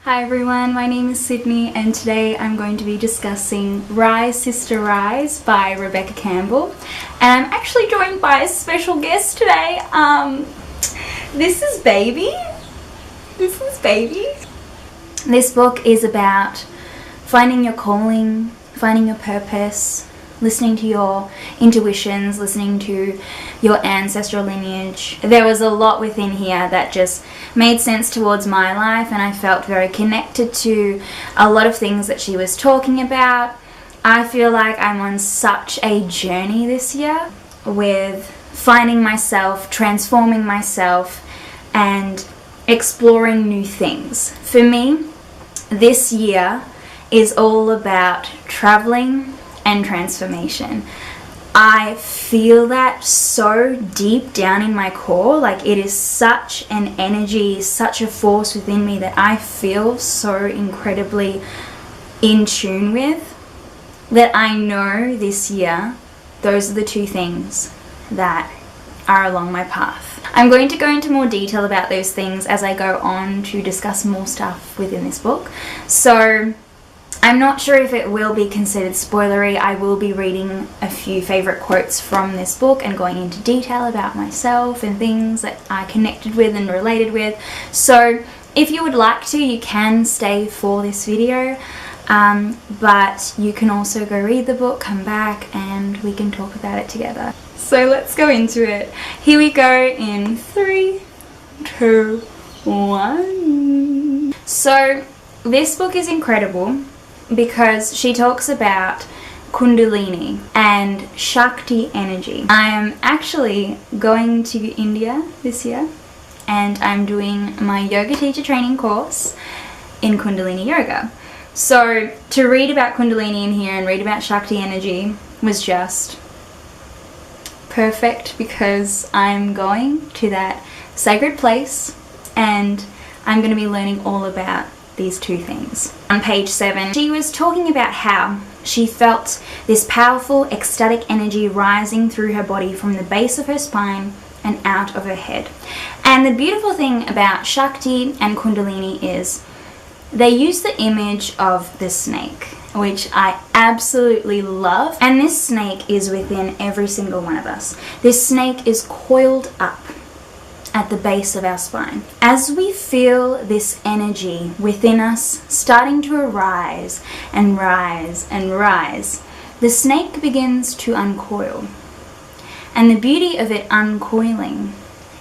Hi everyone, my name is Sydney and today I'm going to be discussing Rise Sister Rise by Rebecca Campbell, and I'm actually joined by a special guest today. This is Baby. This book is about finding your calling, finding your purpose, listening to your intuitions, listening to your ancestral lineage. There was a lot within here that just made sense towards my life, and I felt very connected to a lot of things that she was talking about. I feel like I'm on such a journey this year with finding myself, transforming myself, and exploring new things. For me, this year is all about traveling and transformation. I feel that so deep down in my core. Like, it is such an energy, such a force within me that I feel so incredibly in tune with, that I know this year those are the two things that are along my path. I'm going to go into more detail about those things as I go on to discuss more stuff within this book. So I'm not sure if it will be considered spoilery. I will be reading a few favourite quotes from this book and going into detail about myself and things that I connected with and related with. So if you would like to, you can stay for this video, but you can also go read the book, come back, and we can talk about it together. So let's go into it. Here we go in 3, 2, 1. So this book is incredible because she talks about Kundalini and Shakti energy. I am actually going to India this year and I'm doing my yoga teacher training course in Kundalini yoga. So to read about Kundalini in here and read about Shakti energy was just perfect, because I'm going to that sacred place and I'm going to be learning all about these two things. On page 7, she was talking about how she felt this powerful ecstatic energy rising through her body from the base of her spine and out of her head. And the beautiful thing about Shakti and Kundalini is they use the image of the snake, which I absolutely love. And this snake is within every single one of us. This snake is coiled up at the base of our spine. As we feel this energy within us starting to arise and rise and rise, the snake begins to uncoil. And the beauty of it uncoiling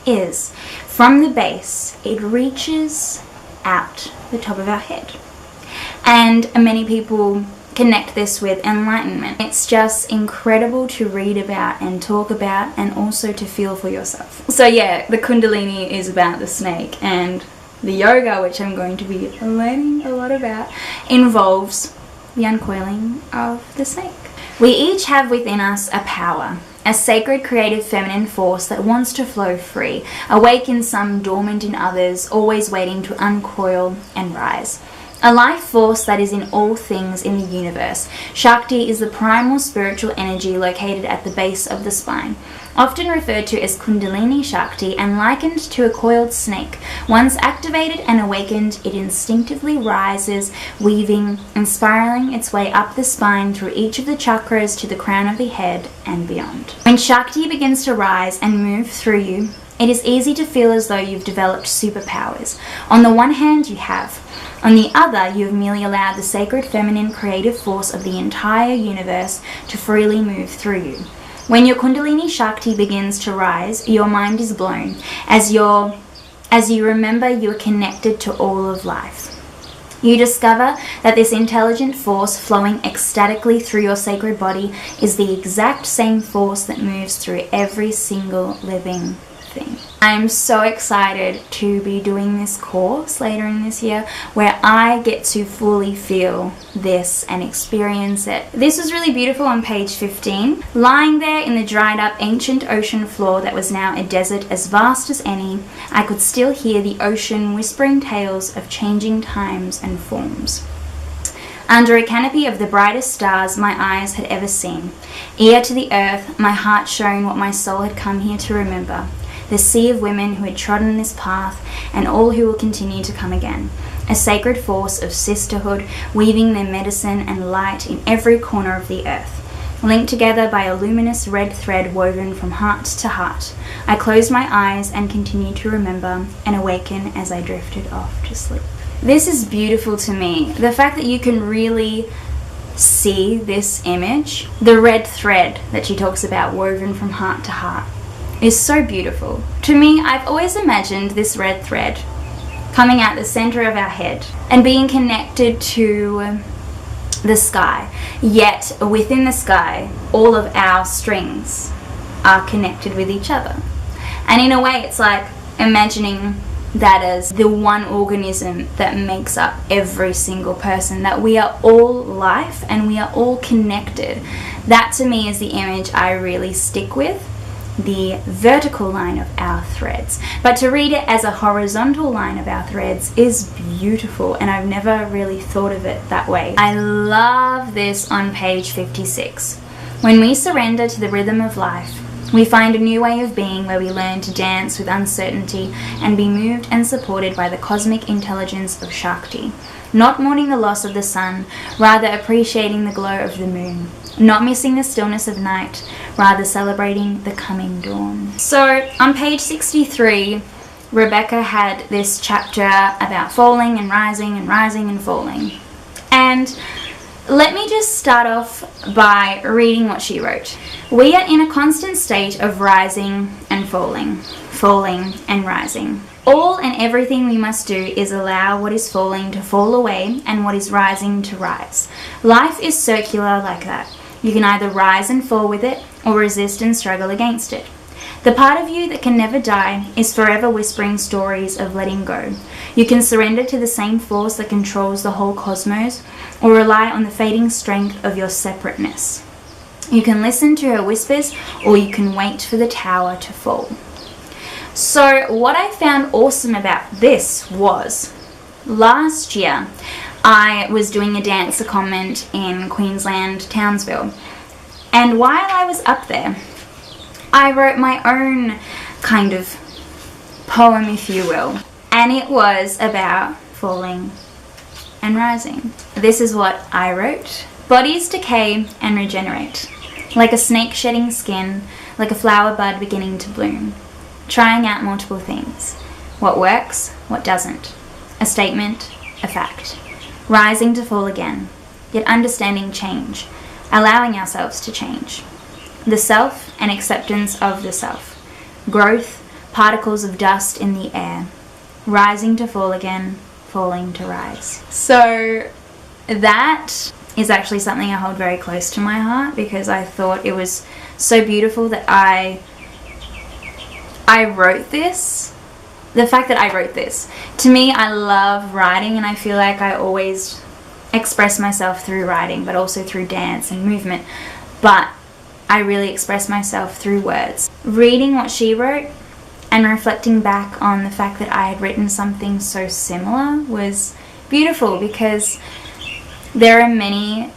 is, from the base, it reaches out the top of our head. And many people connect this with enlightenment. It's just incredible to read about and talk about, and also to feel for yourself. So yeah, the Kundalini is about the snake, and the yoga, which I'm going to be learning a lot about, involves the uncoiling of the snake. We each have within us a power, a sacred creative feminine force that wants to flow free, awake in some, dormant in others, always waiting to uncoil and rise. A life force that is in all things in the universe. Shakti is the primal spiritual energy located at the base of the spine, often referred to as Kundalini Shakti and likened to a coiled snake. Once activated and awakened, it instinctively rises, weaving and spiraling its way up the spine through each of the chakras to the crown of the head and beyond. When Shakti begins to rise and move through you, it is easy to feel as though you've developed superpowers. On the one hand, you have. On the other, you have merely allowed the sacred feminine creative force of the entire universe to freely move through you. When your Kundalini Shakti begins to rise, your mind is blown as you remember you are connected to all of life. You discover that this intelligent force flowing ecstatically through your sacred body is the exact same force that moves through every single living thing. I'm so excited to be doing this course later in this year where I get to fully feel this and experience it. This was really beautiful on page 15. Lying there in the dried up ancient ocean floor that was now a desert as vast as any, I could still hear the ocean whispering tales of changing times and forms. Under a canopy of the brightest stars my eyes had ever seen, ear to the earth, my heart shone what my soul had come here to remember. The sea of women who had trodden this path, and all who will continue to come again. a sacred force of sisterhood, weaving their medicine and light in every corner of the earth. Linked together by a luminous red thread woven from heart to heart, I closed my eyes and continued to remember and awaken as I drifted off to sleep. This is beautiful to me. The fact that you can really see this image, the red thread that she talks about woven from heart to heart, is so beautiful. To me, I've always imagined this red thread coming out the center of our head and being connected to the sky, yet within the sky all of our strings are connected with each other. And in a way it's like imagining that as the one organism that makes up every single person, that we are all life and we are all connected. That to me is the image I really stick with, the vertical line of our threads. But to read it as a horizontal line of our threads is beautiful, and I've never really thought of it that way. I love this on page 56. When we surrender to the rhythm of life, we find a new way of being where we learn to dance with uncertainty and be moved and supported by the cosmic intelligence of Shakti. Not mourning the loss of the sun, rather appreciating the glow of the moon. Not missing the stillness of night, rather celebrating the coming dawn. So on page 63, Rebecca had this chapter about falling and rising and rising and falling. And let me just start off by reading what she wrote. We are in a constant state of rising and falling, falling and rising. All and everything we must do is allow what is falling to fall away and what is rising to rise. Life is circular like that. You can either rise and fall with it or resist and struggle against it. The part of you that can never die is forever whispering stories of letting go. You can surrender to the same force that controls the whole cosmos or rely on the fading strength of your separateness. You can listen to her whispers or you can wait for the tower to fall. So what I found awesome about this was last year I was doing a dance secondment in Queensland, Townsville, and while I was up there I wrote my own kind of poem, if you will, and it was about falling and rising. This is what I wrote. Bodies decay and regenerate, like a snake shedding skin, like a flower bud beginning to bloom, trying out multiple things. What works, what doesn't. A statement, a fact. Rising to fall again, yet understanding change, allowing ourselves to change. The self and acceptance of the self. Growth, particles of dust in the air. Rising to fall again, falling to rise. So that is actually something I hold very close to my heart, because I thought it was so beautiful that I wrote this. The fact that I wrote this. To me, I love writing, and I feel like I always express myself through writing, but also through dance and movement. But I really express myself through words. Reading what she wrote and reflecting back on the fact that I had written something so similar was beautiful, because there are many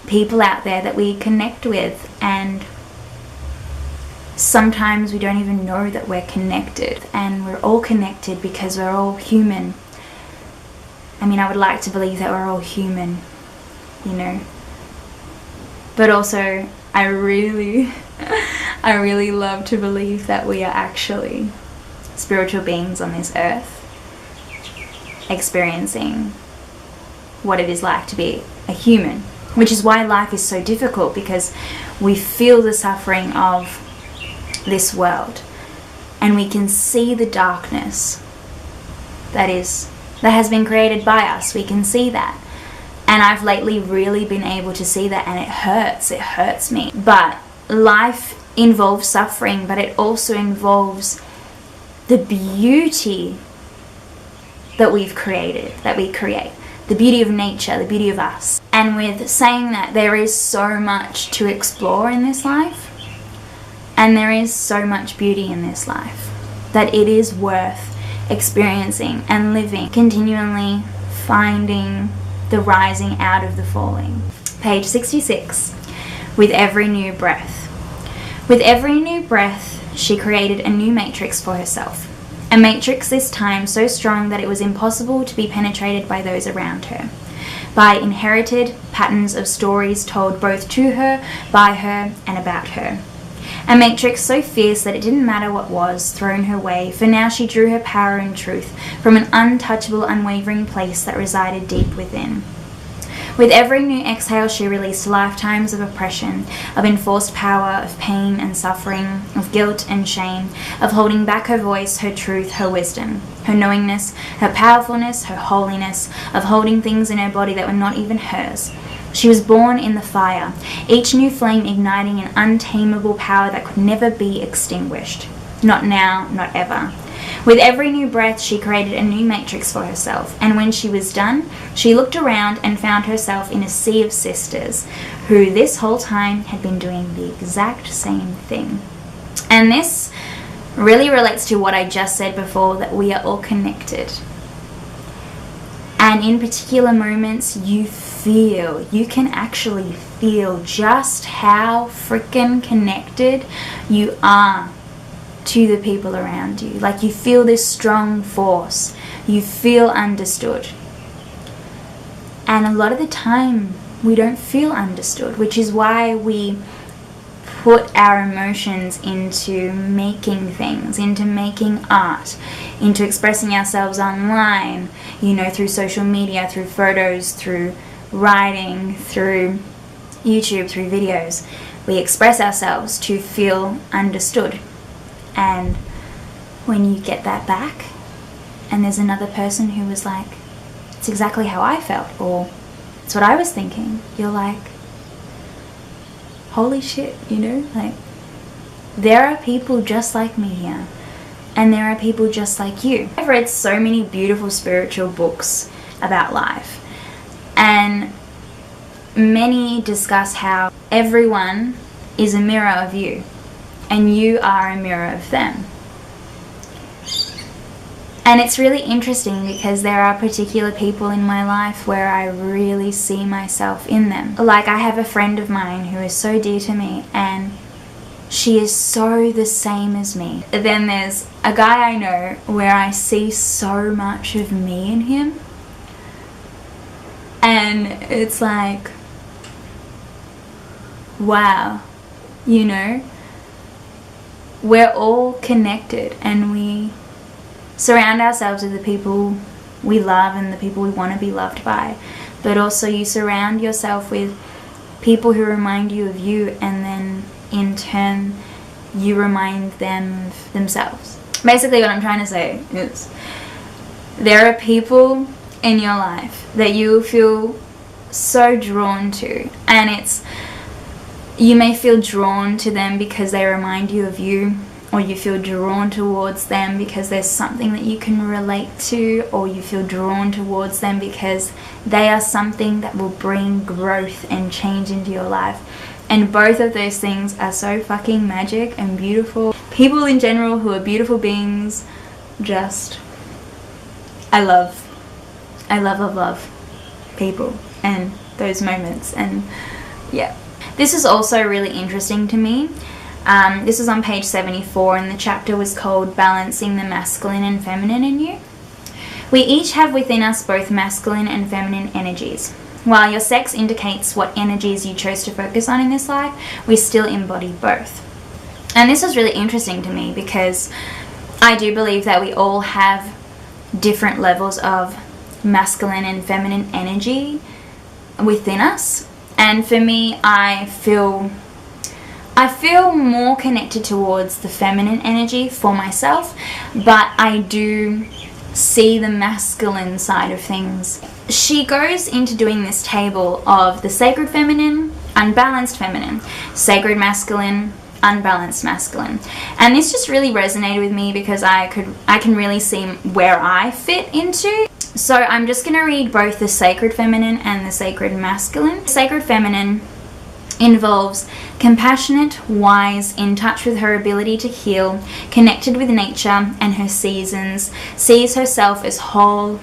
people out there that we connect with, and sometimes we don't even know that we're connected, and we're all connected because we're all human. I mean, I would like to believe that we're all human, you know, but also I really love to believe that we are actually spiritual beings on this earth, experiencing what it is like to be a human, which is why life is so difficult, because we feel the suffering of this world and we can see the darkness that has been created by us. We can see that, and I've lately really been able to see that, and it hurts me. But life involves suffering, but it also involves the beauty that we create, the beauty of nature, the beauty of us. And with saying that, there is so much to explore in this life, and there is so much beauty in this life, that it is worth experiencing and living, continually finding the rising out of the falling. Page 66. With every new breath. With every new breath, she created a new matrix for herself. a matrix this time so strong that it was impossible to be penetrated by those around her, by inherited patterns of stories told both to her, by her, and about her. A matrix so fierce that it didn't matter what was thrown her way, for now she drew her power and truth from an untouchable, unwavering place that resided deep within. With every new exhale, she released lifetimes of oppression, of enforced power, of pain and suffering, of guilt and shame, of holding back her voice, her truth, her wisdom, her knowingness, her powerfulness, her holiness, of holding things in her body that were not even hers. She was born in the fire, each new flame igniting an untamable power that could never be extinguished. Not now, not ever. With every new breath, she created a new matrix for herself, and when she was done, she looked around and found herself in a sea of sisters who this whole time had been doing the exact same thing. And this really relates to what I just said before, that we are all connected. And in particular moments, you can actually feel just how freaking connected you are to the people around you. Like, you feel this strong force. You feel understood. And a lot of the time, we don't feel understood, which is why we put our emotions into making things, into making art, into expressing ourselves online, through social media, through photos, through writing, through YouTube, through videos. We express ourselves to feel understood. And when you get that back, and there's another person who was like, it's exactly how I felt, or it's what I was thinking, you're like, holy shit, like, there are people just like me here, and there are people just like you. I've read so many beautiful spiritual books about life, and many discuss how everyone is a mirror of you, and you are a mirror of them. And it's really interesting because there are particular people in my life where I really see myself in them. Like, I have a friend of mine who is so dear to me, and she is so the same as me. Then there's a guy I know where I see so much of me in him, and it's like, wow, we're all connected, and we surround ourselves with the people we love and the people we want to be loved by. But also you surround yourself with people who remind you of you, and then in turn you remind them of themselves. Basically what I'm trying to say is, there are people in your life that you feel so drawn to, and you may feel drawn to them because they remind you of you, or you feel drawn towards them because there's something that you can relate to, or you feel drawn towards them because they are something that will bring growth and change into your life. And both of those things are so fucking magic and beautiful. People in general who are beautiful beings, I love people and those moments. And yeah, this is also really interesting to me. This is on page 74, and the chapter was called Balancing the Masculine and Feminine in You. We each have within us both masculine and feminine energies. While your sex indicates what energies you chose to focus on in this life, we still embody both. And this was really interesting to me because I do believe that we all have different levels of masculine and feminine energy within us. And for me, I feel more connected towards the feminine energy for myself, but I do see the masculine side of things. She goes into doing this table of the sacred feminine, unbalanced feminine, sacred masculine, unbalanced masculine. And this just really resonated with me because I can really see where I fit into. So I'm just going to read both the sacred feminine and the sacred masculine. Sacred feminine involves compassionate, wise, in touch with her ability to heal, connected with nature and her seasons, sees herself as whole,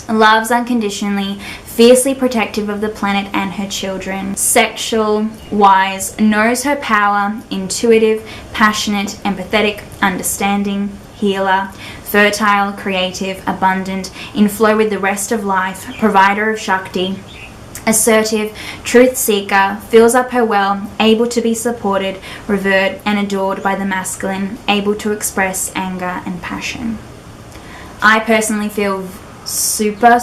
loves unconditionally, fiercely protective of the planet and her children, sexual, wise, knows her power, intuitive, passionate, empathetic, understanding, healer, fertile, creative, abundant, in flow with the rest of life, provider of Shakti, assertive, truth seeker, fills up her well, able to be supported, revered and adored by the masculine, able to express anger and passion. I personally feel super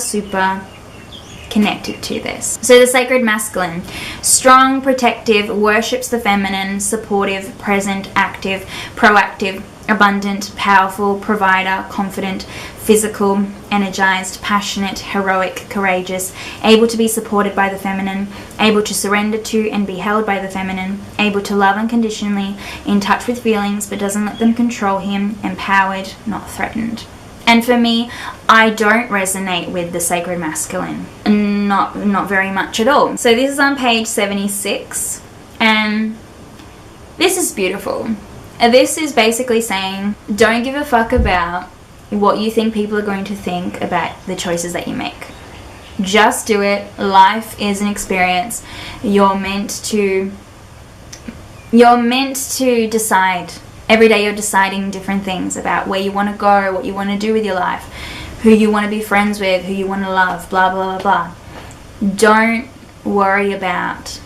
connected to this. So the sacred masculine, strong, protective, worships the feminine, supportive, present, active, proactive, abundant, powerful, provider, confident, physical, energized, passionate, heroic, courageous, able to be supported by the feminine, able to surrender to and be held by the feminine, able to love unconditionally, in touch with feelings but doesn't let them control him, empowered, not threatened. And for me, I don't resonate with the sacred masculine. Not very much at all. So this is on page 76, and this is beautiful. This is basically saying, don't give a fuck about what you think people are going to think about the choices that you make. Just do it. Life is an experience. You're meant to decide. Every day you're deciding different things about where you want to go, what you want to do with your life, who you want to be friends with, who you want to love, blah, blah, blah, blah. Don't worry about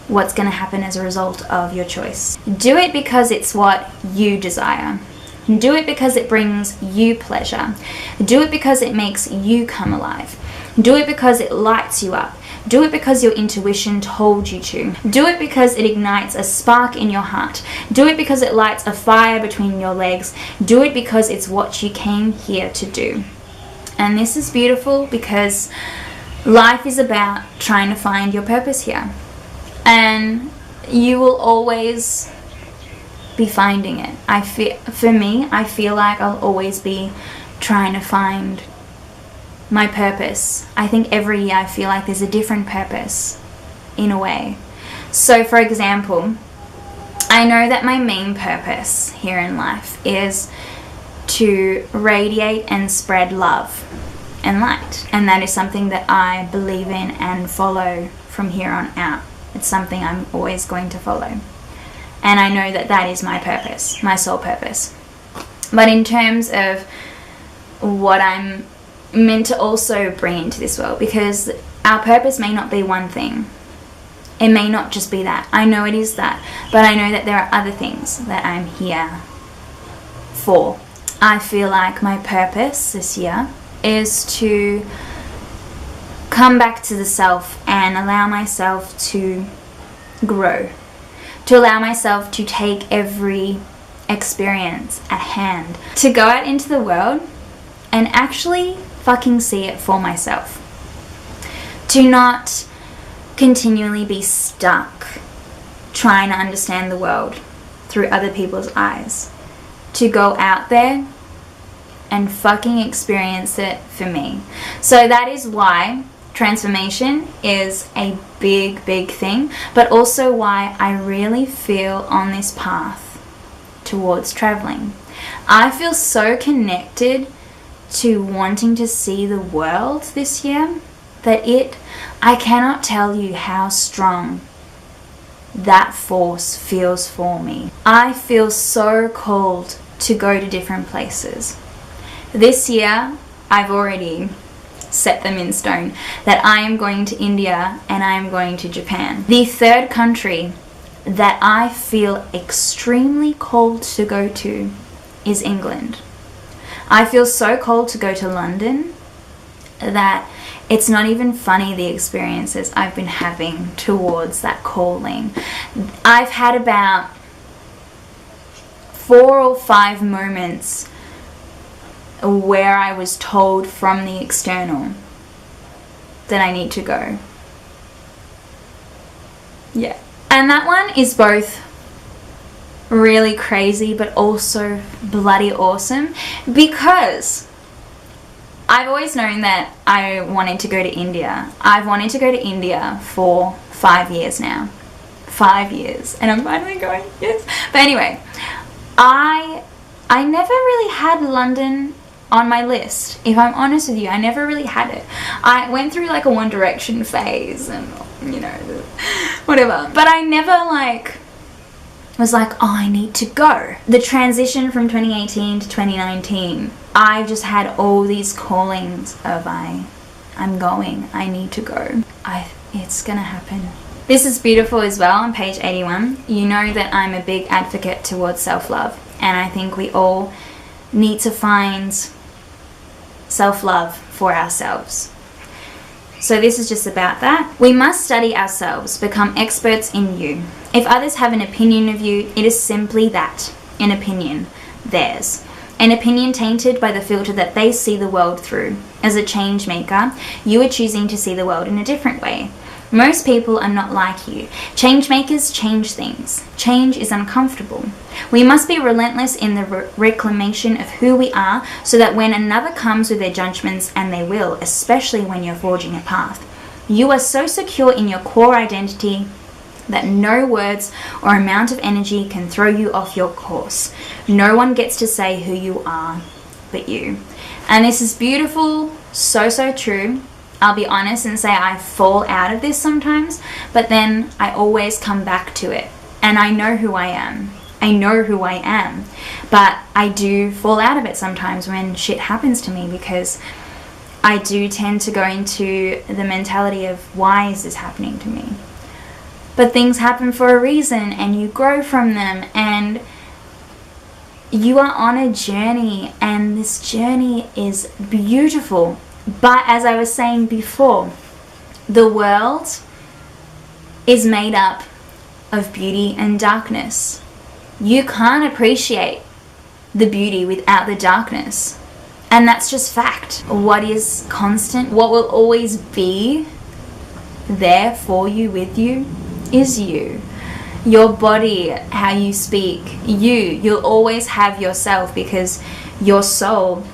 what's going to happen as a result of your choice. Do it because it's what you desire. Do it because it brings you pleasure. Do it because it makes you come alive. Do it because it lights you up. Do it because your intuition told you to. Do it because it ignites a spark in your heart. Do it because it lights a fire between your legs. Do it because it's what you came here to do. And this is beautiful because life is about trying to find your purpose here. And you will always be finding it. For me, I feel like I'll always be trying to find my purpose. I think every year I feel like there's a different purpose in a way. So for example, I know that my main purpose here in life is to radiate and spread love and light, and that is something that I believe in and follow from here on out. It's something I'm always going to follow, and I know that that is my purpose, my soul purpose. But in terms of what I'm meant to also bring into this world, because our purpose may not be one thing, it may not just be that. I know it is that, but I know that there are other things that I'm here for. I feel like my purpose this year is to come back to the self and allow myself to grow, to allow myself to take every experience at hand, to go out into the world and actually fucking see it for myself, to not continually be stuck trying to understand the world through other people's eyes, to go out there and fucking experience it for me. So that is why transformation is a big thing, but also why I really feel on this path towards traveling. I feel so connected to wanting to see the world this year that I cannot tell you how strong that force feels for me. I feel so called to go to different places. This year, I've already set them in stone that I am going to India and I am going to Japan. The third country that I feel extremely called to go to is England. I feel so called to go to London that it's not even funny the experiences I've been having towards that calling. I've had about 4 or 5 moments where I was told from the external that I need to go. Yeah. And that one is both really crazy but also bloody awesome, because I've always known that I wanted to go to India. I've wanted to go to India for 5 years now. 5 years. And I'm finally going, yes. But anyway, I never really had London on my list. If I'm honest with you, I never really had it. I went through like a One Direction phase and, you know, whatever. But I never was like, oh, I need to go. The transition from 2018 to 2019, I just had all these callings of I'm going, I need to go. It's gonna happen. This is beautiful as well on page 81. You know that I'm a big advocate towards self-love, and I think we all need to find self-love for ourselves. So this is just about that. We must study ourselves, become experts in you. If others have an opinion of you, it is simply that, an opinion, theirs. An opinion tainted by the filter that they see the world through. As a change maker, you are choosing to see the world in a different way. Most people are not like you. Change makers change things. Change is uncomfortable. We must be relentless in the reclamation of who we are, so that when another comes with their judgments, and they will, especially when you're forging a path, you are so secure in your core identity that no words or amount of energy can throw you off your course. No one gets to say who you are but you. And this is beautiful, so true. I'll be honest and say I fall out of this sometimes, but then I always come back to it. And I know who I am. I know who I am. But I do fall out of it sometimes when shit happens to me, because I do tend to go into the mentality of, why is this happening to me? But things happen for a reason, and you grow from them, and you are on a journey, and this journey is beautiful. But as I was saying before, the world is made up of beauty and darkness. You can't appreciate the beauty without the darkness. And that's just fact. What is constant, what will always be there for you, with you, is you. Your body, how you speak, you'll always have yourself, because your soul,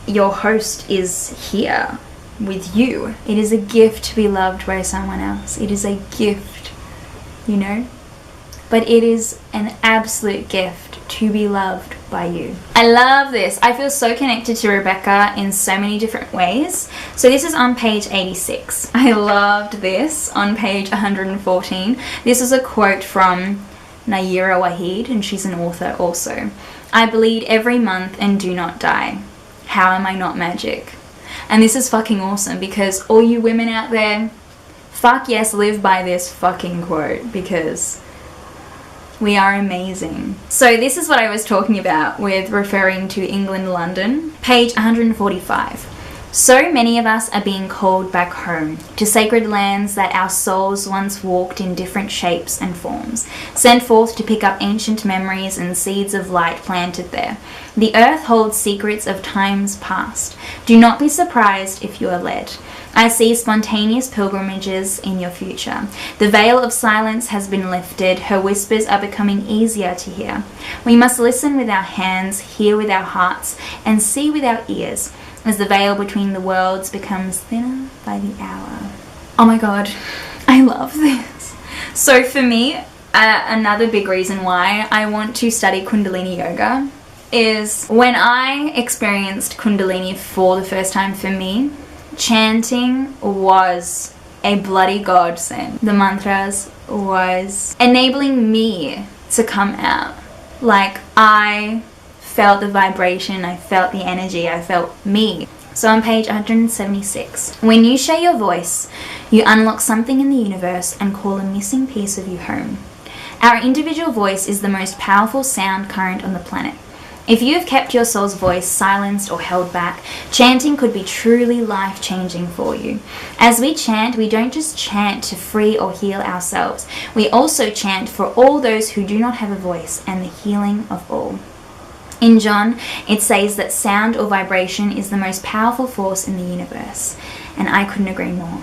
your host, is here with you. It is a gift to be loved by someone else. It is a gift, you know? But it is an absolute gift to be loved by you. I love this. I feel so connected to Rebecca in so many different ways. So this is on page 86. I loved this on page 114. This is a quote from Nayyirah Waheed, and she's an author also. I bleed every month and do not die. How am I not magic? And this is fucking awesome, because all you women out there, fuck yes, live by this fucking quote, because we are amazing. So this is what I was talking about with referring to England, London. Page 145. So many of us are being called back home, to sacred lands that our souls once walked in different shapes and forms, sent forth to pick up ancient memories and seeds of light planted there. The earth holds secrets of times past. Do not be surprised if you are led. I see spontaneous pilgrimages in your future. The veil of silence has been lifted. Her whispers are becoming easier to hear. We must listen with our hands, hear with our hearts, and see with our ears, as the veil between the worlds becomes thinner by the hour. Oh my god, I love this. So for me, another big reason why I want to study Kundalini yoga is when I experienced Kundalini for the first time for me, chanting was a bloody godsend. The mantras was enabling me to come out. Like, I felt the vibration, I felt the energy, I felt me. So on page 176, when you share your voice, you unlock something in the universe and call a missing piece of you home. Our individual voice is the most powerful sound current on the planet. If you have kept your soul's voice silenced or held back, chanting could be truly life-changing for you. As we chant, we don't just chant to free or heal ourselves. We also chant for all those who do not have a voice and the healing of all. In John, it says that sound or vibration is the most powerful force in the universe, and I couldn't agree more.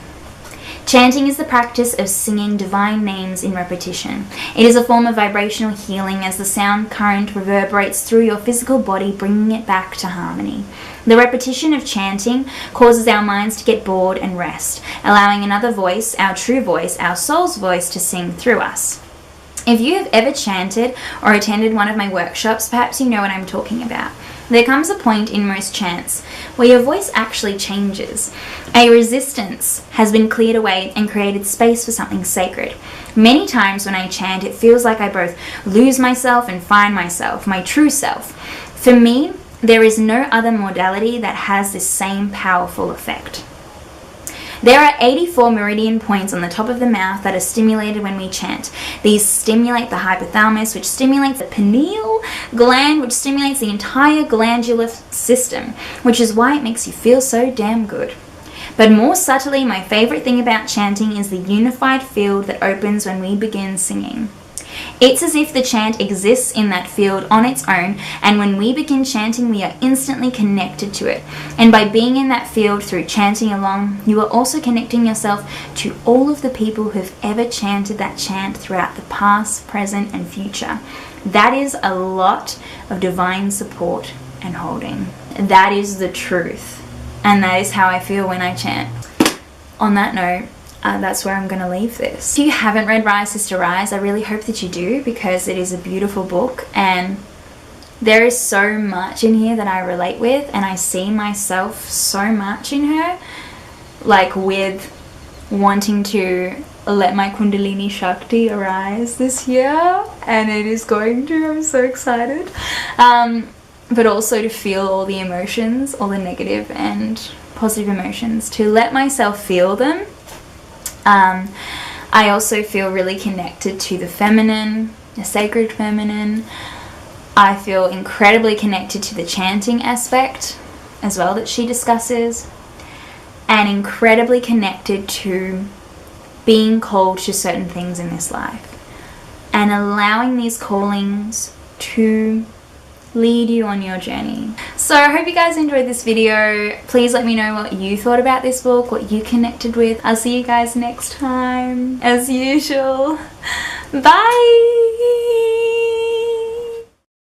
Chanting is the practice of singing divine names in repetition. It is a form of vibrational healing, as the sound current reverberates through your physical body, bringing it back to harmony. The repetition of chanting causes our minds to get bored and rest, allowing another voice, our true voice, our soul's voice, to sing through us. If you have ever chanted or attended one of my workshops, perhaps you know what I'm talking about. There comes a point in most chants where your voice actually changes. A resistance has been cleared away and created space for something sacred. Many times when I chant, it feels like I both lose myself and find myself, my true self. For me, there is no other modality that has this same powerful effect. There are 84 meridian points on the top of the mouth that are stimulated when we chant. These stimulate the hypothalamus, which stimulates the pineal gland, which stimulates the entire glandular system, which is why it makes you feel so damn good. But more subtly, my favorite thing about chanting is the unified field that opens when we begin singing. It's as if the chant exists in that field on its own, and when we begin chanting, we are instantly connected to it. And by being in that field through chanting along, you are also connecting yourself to all of the people who have ever chanted that chant throughout the past, present, and future. That is a lot of divine support and holding. That is the truth. And that is how I feel when I chant. On that note, that's where I'm going to leave this. If you haven't read Rise Sister Rise, I really hope that you do, because it is a beautiful book and there is so much in here that I relate with, and I see myself so much in her, like with wanting to let my Kundalini Shakti arise this year, and it is going to. I'm so excited. But also to feel all the emotions, all the negative and positive emotions, to let myself feel them. I also feel really connected to the feminine, the sacred feminine. I feel incredibly connected to the chanting aspect as well that she discusses, and incredibly connected to being called to certain things in this life and allowing these callings to lead you on your journey. So I hope you guys enjoyed this video. Please let me know what you thought about this book, what you connected with. I'll see you guys next time as usual. Bye.